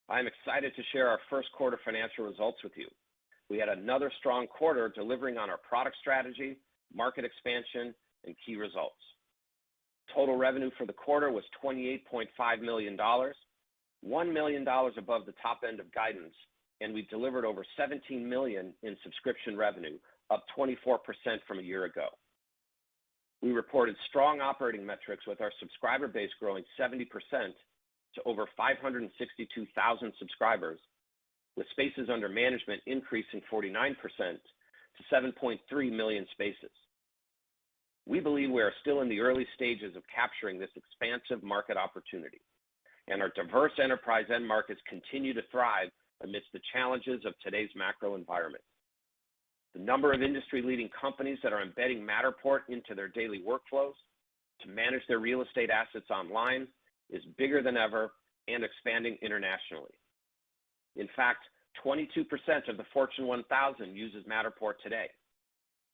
I am excited to share our first quarter financial results with you. We had another strong quarter delivering on our product strategy, market expansion, and key results. Total revenue for the quarter was $28.5 million, $1 million above the top end of guidance, and we delivered over $17 million in subscription revenue, up 24% from a year ago. We reported strong operating metrics with our subscriber base growing 70% to over 562,000 subscribers, with spaces under management increasing 49% to 7.3 million spaces. We believe we are still in the early stages of capturing this expansive market opportunity, and our diverse enterprise end markets continue to thrive amidst the challenges of today's macro environment. The number of industry-leading companies that are embedding Matterport into their daily workflows to manage their real estate assets online is bigger than ever and expanding internationally. In fact, 22% of the Fortune 1000 uses Matterport today.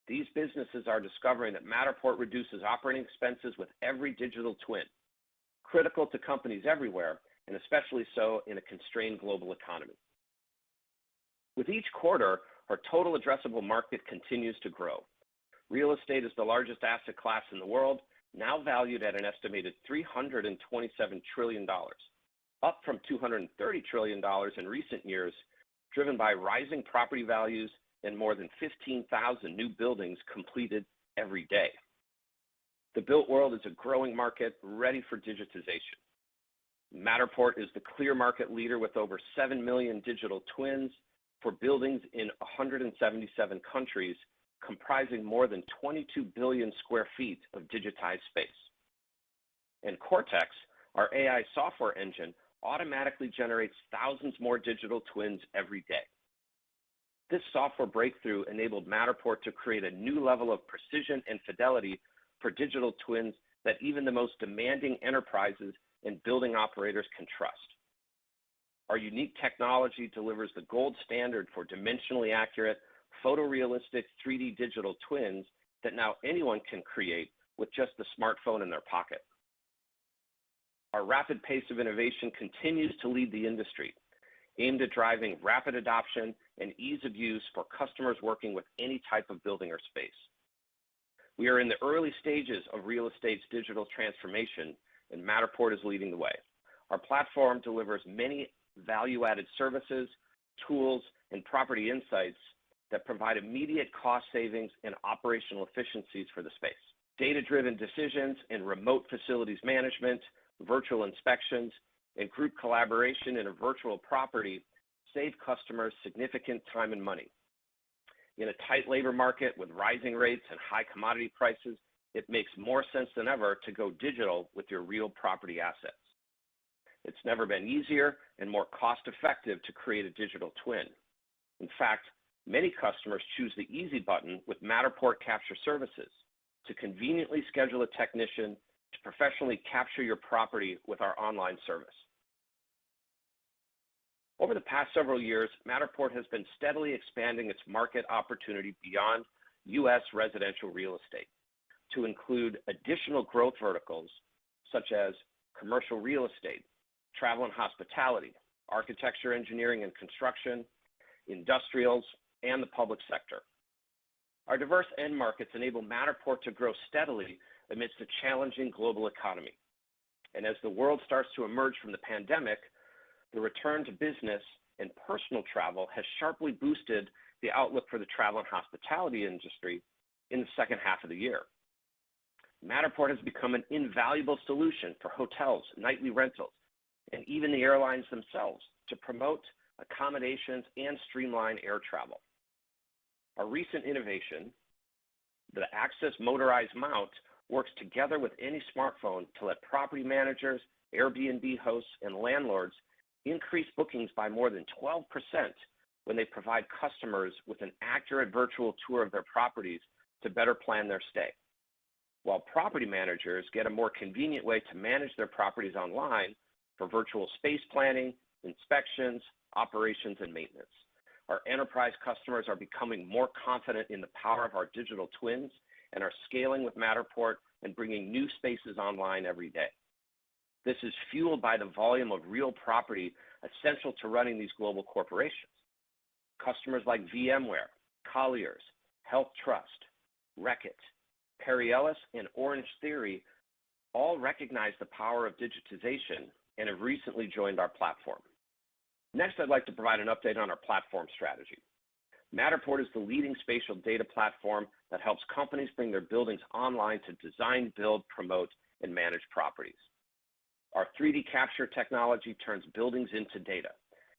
These businesses are discovering that Matterport reduces operating expenses with every digital twin, critical to companies everywhere, and especially so in a constrained global economy. With each quarter, our total addressable market continues to grow. Real estate is the largest asset class in the world, now valued at an estimated $327 trillion, up from $230 trillion in recent years, driven by rising property values and more than 15,000 new buildings completed every day. The built world is a growing market ready for digitization. Matterport is the clear market leader with over 7 million digital twins for buildings in 177 countries, comprising more than 22 billion square feet of digitized space. And Cortex, our AI software engine, automatically generates thousands more digital twins every day. This software breakthrough enabled Matterport to create a new level of precision and fidelity for digital twins that even the most demanding enterprises and building operators can trust. Our unique technology delivers the gold standard for dimensionally accurate, photorealistic 3D digital twins that now anyone can create with just the smartphone in their pocket. Our rapid pace of innovation continues to lead the industry, aimed at driving rapid adoption and ease of use for customers working with any type of building or space. We are in the early stages of real estate's digital transformation, and Matterport is leading the way. Our platform delivers many value-added services, tools, and property insights that provide immediate cost savings and operational efficiencies for the space. Data-driven decisions and remote facilities management, virtual inspections, and group collaboration in a virtual property save customers significant time and money. In a tight labor market with rising rates and high commodity prices, it makes more sense than ever to go digital with your real property assets. It's never been easier and more cost-effective to create a digital twin. In fact, many customers choose the easy button with Matterport Capture Services to conveniently schedule a technician to professionally capture your property with our online service. Over the past several years, Matterport has been steadily expanding its market opportunity beyond U.S. residential real estate to include additional growth verticals such as commercial real estate, travel and hospitality, architecture, engineering and construction, industrials, and the public sector. Our diverse end markets enable Matterport to grow steadily amidst a challenging global economy. And as the world starts to emerge from the pandemic, the return to business and personal travel has sharply boosted the outlook for the travel and hospitality industry in the second half of the year. Matterport has become an invaluable solution for hotels, nightly rentals, and even the airlines themselves to promote accommodations and streamline air travel. Our recent innovation, the Access Motorized Mount, works together with any smartphone to let property managers, Airbnb hosts, and landlords increase bookings by more than 12% when they provide customers with an accurate virtual tour of their properties to better plan their stay, while property managers get a more convenient way to manage their properties online for virtual space planning, inspections, operations, and maintenance. Our enterprise customers are becoming more confident in the power of our digital twins and are scaling with Matterport and bringing new spaces online every day. This is fueled by the volume of real property essential to running these global corporations. Customers like VMware, Colliers, Health Trust, Reckitt, Perry Ellis, and Orange Theory all recognize the power of digitization and have recently joined our platform. Next, I'd like to provide an update on our platform strategy. Matterport is the leading spatial data platform that helps companies bring their buildings online to design, build, promote, and manage properties. Our 3D capture technology turns buildings into data,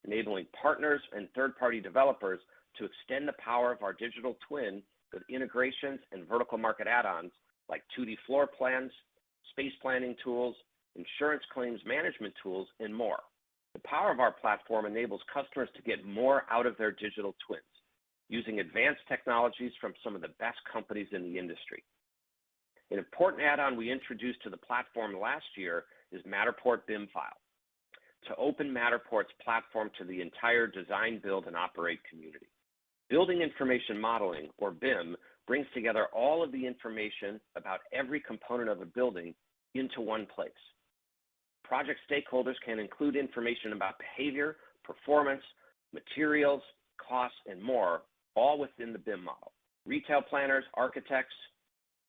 enabling partners and third-party developers to extend the power of our digital twin with integrations and vertical market add-ons like 2D floor plans, space planning tools, insurance claims management tools, and more. The power of our platform enables customers to get more out of their digital twins, using advanced technologies from some of the best companies in the industry. An important add-on we introduced to the platform last year is Matterport BIM file, to open Matterport's platform to the entire design, build, and operate community. Building Information Modeling, or BIM, brings together all of the information about every component of a building into one place. Project stakeholders can include information about behavior, performance, materials, costs, and more, all within the BIM model. Retail planners, architects,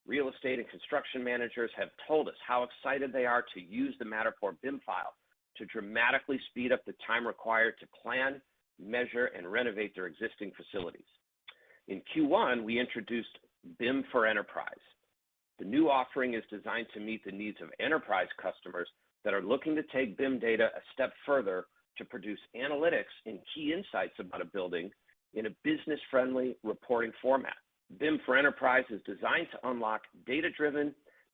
real estate and construction managers have told us how excited they are to use the Matterport BIM file to dramatically speed up the time required to plan, measure, and renovate their existing facilities. In Q1, we introduced BIM for Enterprise. The new offering is designed to meet the needs of enterprise customers that are looking to take BIM data a step further to produce analytics and key insights about a building in a business-friendly reporting format. BIM for Enterprise is designed to unlock data-driven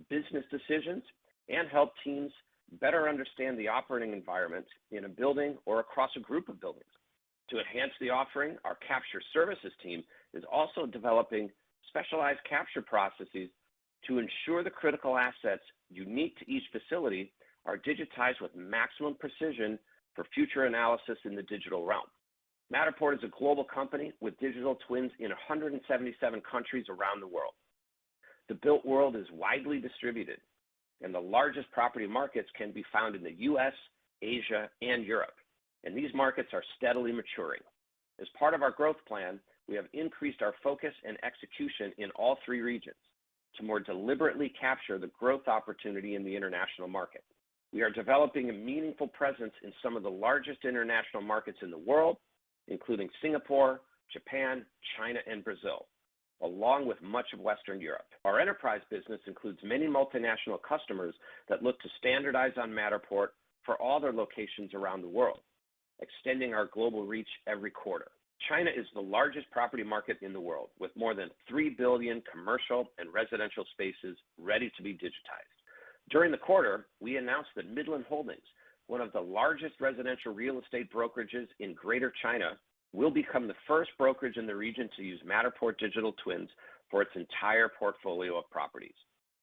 business decisions and help teams better understand the operating environment in a building or across a group of buildings. To enhance the offering, our capture services team is also developing specialized capture processes to ensure the critical assets unique to each facility are digitized with maximum precision for future analysis in the digital realm. Matterport is a global company with digital twins in 177 countries around the world. The built world is widely distributed, and the largest property markets can be found in the US, Asia, and Europe, and these markets are steadily maturing. As part of our growth plan, we have increased our focus and execution in all three regions to more deliberately capture the growth opportunity in the international market. We are developing a meaningful presence in some of the largest international markets in the world, including Singapore, Japan, China, and Brazil, along with much of Western Europe. Our enterprise business includes many multinational customers that look to standardize on Matterport for all their locations around the world, extending our global reach every quarter. China is the largest property market in the world, with more than 3 billion commercial and residential spaces ready to be digitized. During the quarter, we announced that Midland Holdings, one of the largest residential real estate brokerages in Greater China, will become the first brokerage in the region to use Matterport digital twins for its entire portfolio of properties.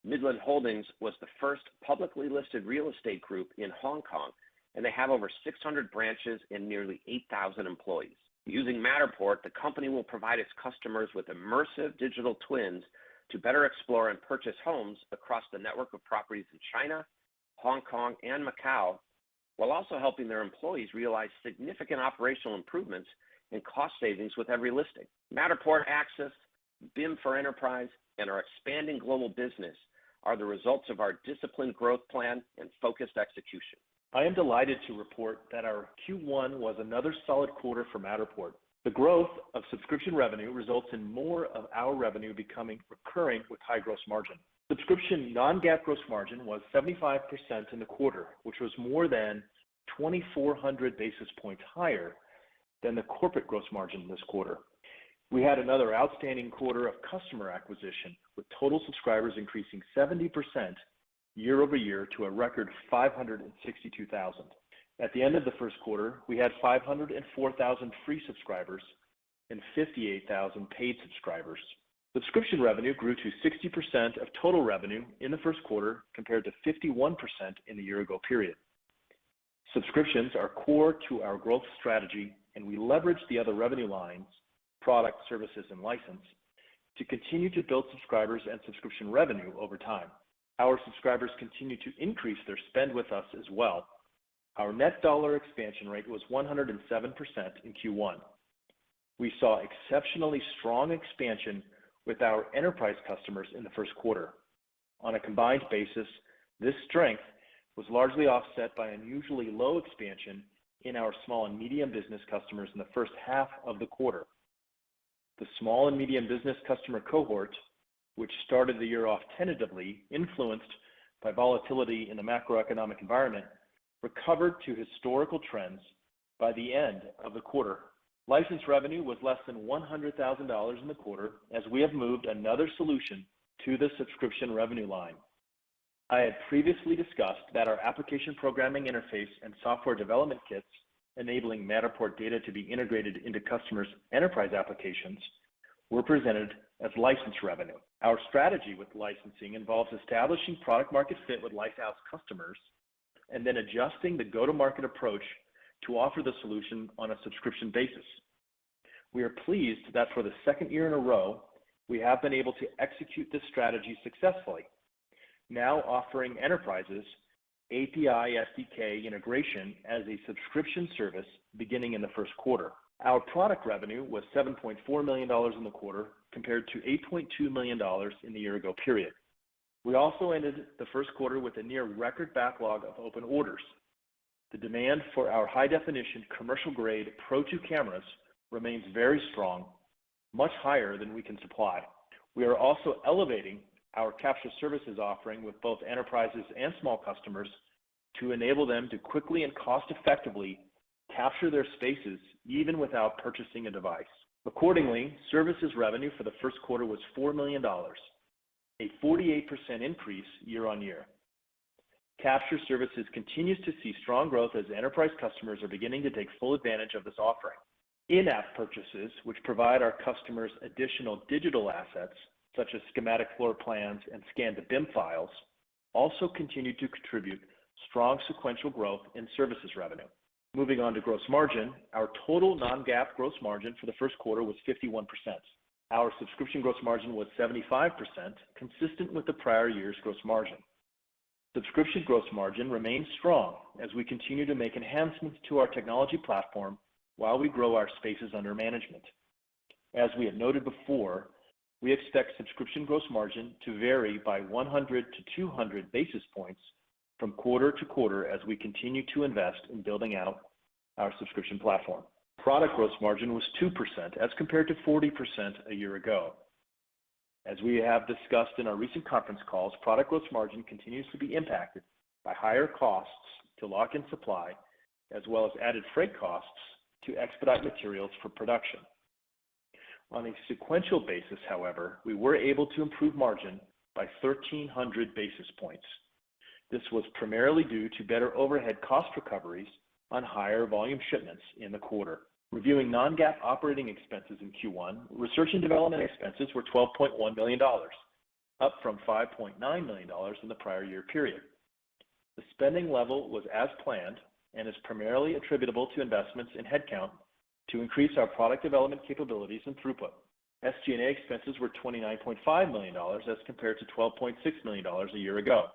Midland Holdings was the first publicly listed real estate group in Hong Kong, and they have over 600 branches and nearly 8,000 employees. Using Matterport, the company will provide its customers with immersive digital twins to better explore and purchase homes across the network of properties in China, Hong Kong, and Macau, while also helping their employees realize significant operational improvements and cost savings with every listing. Matterport Access, BIM for Enterprise, and our expanding global business are the results of our disciplined growth plan and focused execution. I am delighted to report that our Q1 was another solid quarter for Matterport. The growth of subscription revenue results in more of our revenue becoming recurring with high gross margin. Subscription non-GAAP gross margin was 75% in the quarter, which was more than 2,400 basis points higher than the corporate gross margin this quarter. We had another outstanding quarter of customer acquisition, with total subscribers increasing 70% year over year to a record 562,000. At the end of the first quarter, we had 504,000 free subscribers and 58,000 paid subscribers. Subscription revenue grew to 60% of total revenue in the first quarter compared to 51% in the year-ago period. Subscriptions are core to our growth strategy, and we leverage the other revenue lines, product, services, and license, to continue to build subscribers and subscription revenue over time. Our subscribers continue to increase their spend with us as well, Our net dollar expansion rate was 107% in Q1. We saw exceptionally strong expansion with our enterprise customers in the first quarter. On a combined basis, this strength was largely offset by unusually low expansion in our small and medium business customers in the first half of the quarter. The small and medium business customer cohort, which started the year off tentatively, influenced by volatility in the macroeconomic environment, recovered to historical trends by the end of the quarter. License revenue was less than $100,000 in the quarter as we have moved another solution to the subscription revenue line. I had previously discussed that our application programming interface and software development kits enabling Matterport data to be integrated into customers' enterprise applications were presented as license revenue. Our strategy with licensing involves establishing product market fit with lighthouse customers and then adjusting the go-to-market approach to offer the solution on a subscription basis. We are pleased that for the second year in a row, we have been able to execute this strategy successfully, now offering enterprises API SDK integration as a subscription service beginning in the first quarter. Our product revenue was $7.4 million in the quarter compared to $8.2 million in the year-ago period. We also ended the first quarter with a near record backlog of open orders. The demand for our high-definition commercial-grade Pro 2 cameras remains very strong, much higher than we can supply. We are also elevating our capture services offering with both enterprises and small customers to enable them to quickly and cost-effectively capture their spaces even without purchasing a device. Accordingly, services revenue for the first quarter was $4 million, a 48% increase year on year. Capture services continues to see strong growth as enterprise customers are beginning to take full advantage of this offering. In-app purchases, which provide our customers additional digital assets, such as schematic floor plans and scan-to-BIM files, also continue to contribute strong sequential growth in services revenue. Moving on to gross margin, our total non-GAAP gross margin for the first quarter was 51%. Our subscription gross margin was 75%, consistent with the prior year's gross margin. Subscription gross margin remains strong as we continue to make enhancements to our technology platform while we grow our spaces under management. As we have noted before, we expect subscription gross margin to vary by 100 to 200 basis points from quarter to quarter as we continue to invest in building out our subscription platform. Product gross margin was 2% as compared to 40% a year ago. As we have discussed in our recent conference calls, product gross margin continues to be impacted by higher costs to lock in supply, as well as added freight costs to expedite materials for production. On a sequential basis, however, we were able to improve margin by 1,300 basis points. This was primarily due to better overhead cost recoveries on higher volume shipments in the quarter. Reviewing non-GAAP operating expenses in Q1, research and development expenses were $12.1 million, up from $5.9 million in the prior year period. The spending level was as planned and is primarily attributable to investments in headcount to increase our product development capabilities and throughput. SG&A expenses were $29.5 million as compared to $12.6 million a year ago.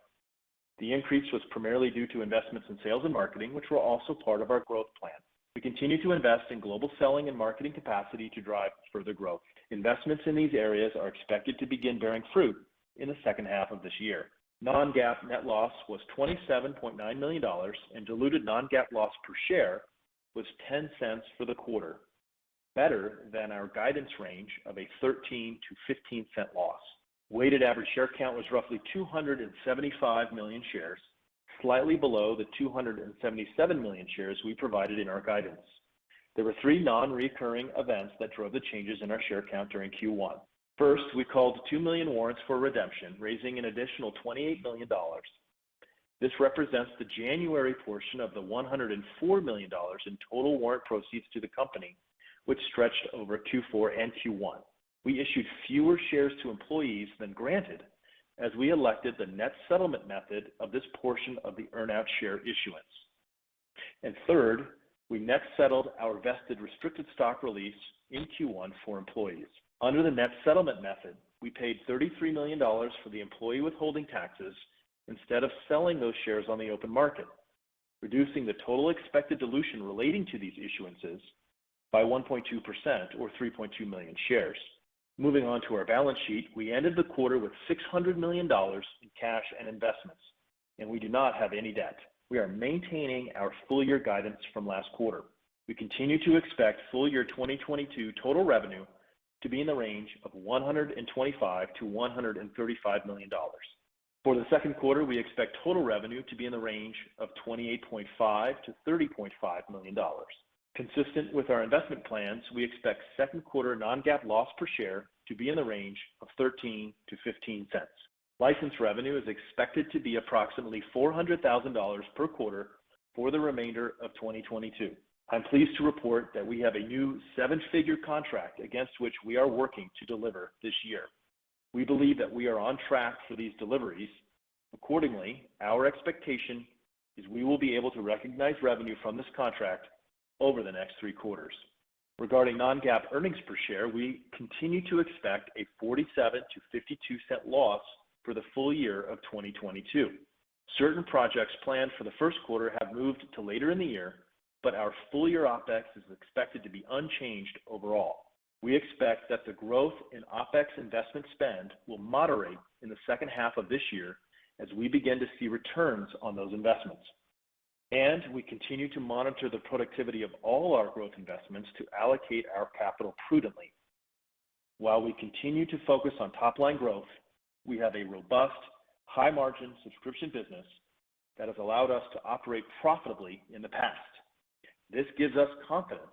The increase was primarily due to investments in sales and marketing, which were also part of our growth plan. We continue to invest in global selling and marketing capacity to drive further growth. Investments in these areas are expected to begin bearing fruit in the second half of this year. Non-GAAP net loss was $27.9 million and diluted non-GAAP loss per share was 10 cents for the quarter, better than our guidance range of a 13 to 15 cent loss. Weighted average share count was roughly 275 million shares, slightly below the 277 million shares we provided in our guidance. There were three non-recurring events that drove the changes in our share count during Q1. First, we called 2 million warrants for redemption, raising an additional $28 million. This represents the January portion of the $104 million in total warrant proceeds to the company, which stretched over Q4 and Q1. We issued fewer shares to employees than granted as we elected the net settlement method of this portion of the earnout share issuance. And third, we net settled our vested restricted stock release in Q1 for employees. Under the net settlement method, we paid $33 million for the employee withholding taxes instead of selling those shares on the open market. reducing the total expected dilution relating to these issuances by 1.2% or 3.2 million shares. Moving on to our balance sheet, we ended the quarter with $600 million in cash and investments, and we do not have any debt. We are maintaining our full year guidance from last quarter. We continue to expect full year 2022 total revenue to be in the range of $125 to $135 million. For the second quarter, we expect total revenue to be in the range of $28.5 to $30.5 million. Consistent with our investment plans, we expect second quarter non-GAAP loss per share to be in the range of 13 to 15 cents. License revenue is expected to be approximately $400,000 per quarter for the remainder of 2022. I'm pleased to report that we have a new seven-figure contract against which we are working to deliver this year. We believe that we are on track for these deliveries. Accordingly, our expectation is we will be able to recognize revenue from this contract over the next 3 quarters. Regarding non-GAAP earnings per share, we continue to expect a 47 to 52 cent loss for the full year of 2022. Certain projects planned for the first quarter have moved to later in the year, but our full year OpEx is expected to be unchanged overall. We expect that the growth in OpEx investment spend will moderate in the second half of this year as we begin to see returns on those investments. And we continue to monitor the productivity of all our growth investments to allocate our capital prudently. While we continue to focus on top-line growth, we have a robust, high-margin subscription business that has allowed us to operate profitably in the past. This gives us confidence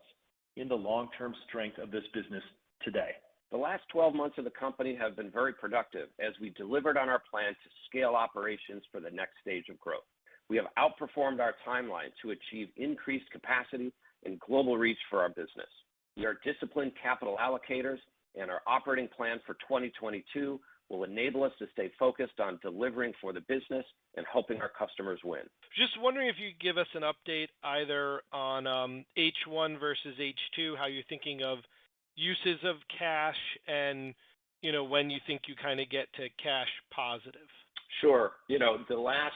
in the long-term strength of this business today. The last 12 months of the company have been very productive as we delivered on our plan to scale operations for the next stage of growth. We have outperformed our timeline to achieve increased capacity and global reach for our business. We are disciplined capital allocators, and our operating plan for 2022 will enable us to stay focused on delivering for the business and helping our customers win. Just wondering if you could give us an update either on H1 versus H2, how you're thinking of uses of cash and, when you think you kind of get to cash positive. Sure. The last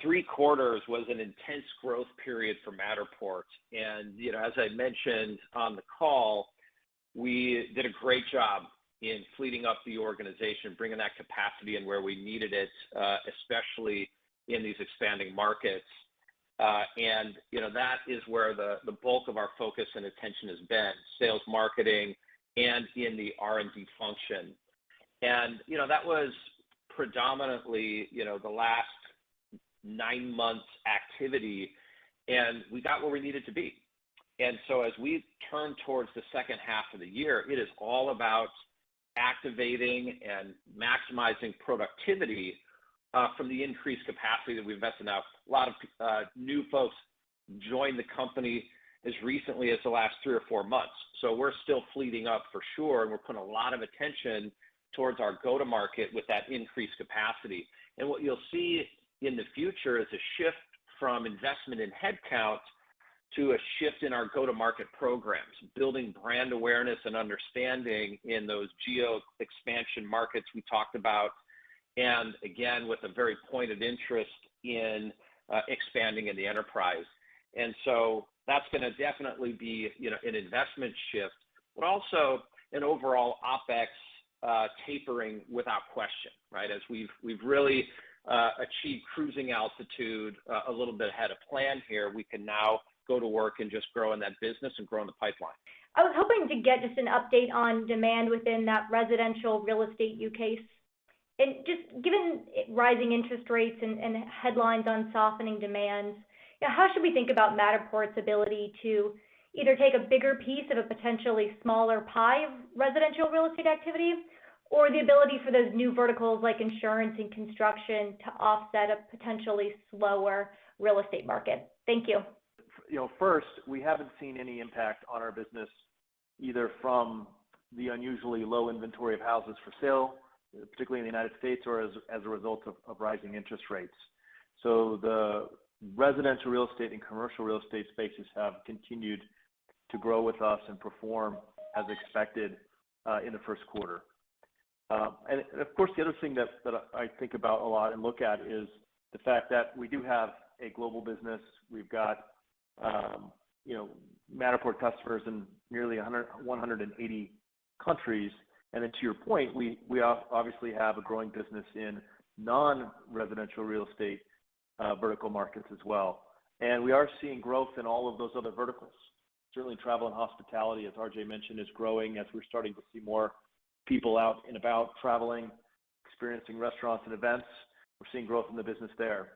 3 quarters was an intense growth period for Matterport. And, as I mentioned on the call, we did a great job in fleeting up the organization, bringing that capacity in where we needed it, especially in these expanding markets. And that is where the bulk of our focus and attention has been, sales, marketing, and in the R&D function. And, that was predominantly, the last 9 months activity, and we got where we needed to be. And so as we turn towards the second half of the year, it is all about activating and maximizing productivity from the increased capacity that we've invested in. Now, a lot of new folks joined the company as recently as the last 3 or 4 months. So we're still fleeting up for sure, and we're putting a lot of attention towards our go-to-market with that increased capacity. And what you'll see in the future is a shift from investment in headcount to a shift in our go-to-market programs, building brand awareness and understanding in those geo expansion markets we talked about, and again, with a very pointed interest in expanding in the enterprise. And so that's going to definitely be, an investment shift, but also an overall OpEx tapering without question, right? As we've really achieved cruising altitude a little bit ahead of plan here, we can now go to work and just grow in that business and grow in the pipeline. I was hoping to get just an update on demand within that residential real estate use case. And just given rising interest rates and headlines on softening demand, how should we think about Matterport's ability to either take a bigger piece of a potentially smaller pie of residential real estate activity, or the ability for those new verticals like insurance and construction to offset a potentially slower real estate market? Thank you. First, we haven't seen any impact on our business either from the unusually low inventory of houses for sale, particularly in the United States, or as a result of rising interest rates. So the residential real estate and commercial real estate spaces have continued to grow with us and perform as expected in the first quarter. And of course, the other thing that I think about a lot and look at is the fact that we do have a global business. We've got, Matterport customers in nearly 180 countries. And then to your point, we obviously have a growing business in non-residential real estate vertical markets as well. And we are seeing growth in all of those other verticals. Certainly travel and hospitality, as RJ mentioned, is growing as we're starting to see more people out and about traveling, experiencing restaurants and events. We're seeing growth in the business there.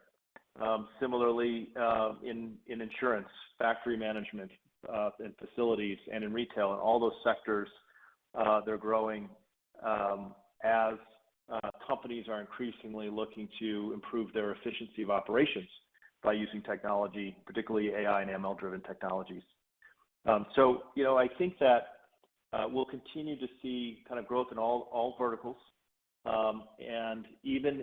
Similarly, in insurance, factory management, in facilities, and in retail, and all those sectors, they're growing as companies are increasingly looking to improve their efficiency of operations by using technology, particularly AI and ML-driven technologies. I think that we'll continue to see kind of growth in all verticals, and even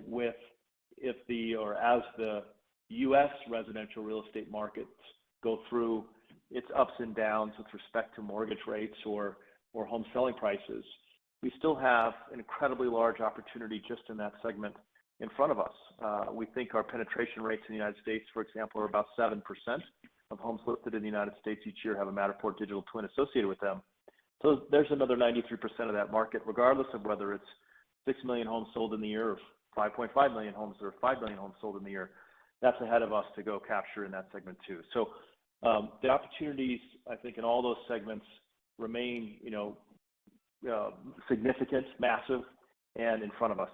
as the U.S. residential real estate markets go through its ups and downs with respect to mortgage rates or home selling prices, we still have an incredibly large opportunity just in that segment in front of us. We think our penetration rates in the United States, for example, are about 7% of homes listed in the United States each year have a Matterport digital twin associated with them. So there's another 93% of that market, regardless of whether it's 6 million homes sold in the year or 5.5 million homes or 5 million homes sold in the year. That's ahead of us to go capture in that segment too. So the opportunities, I think, in all those segments remain, significant, massive, and in front of us.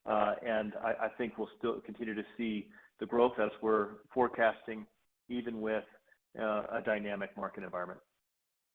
And I think we'll still continue to see the growth as we're forecasting, even with a dynamic market environment.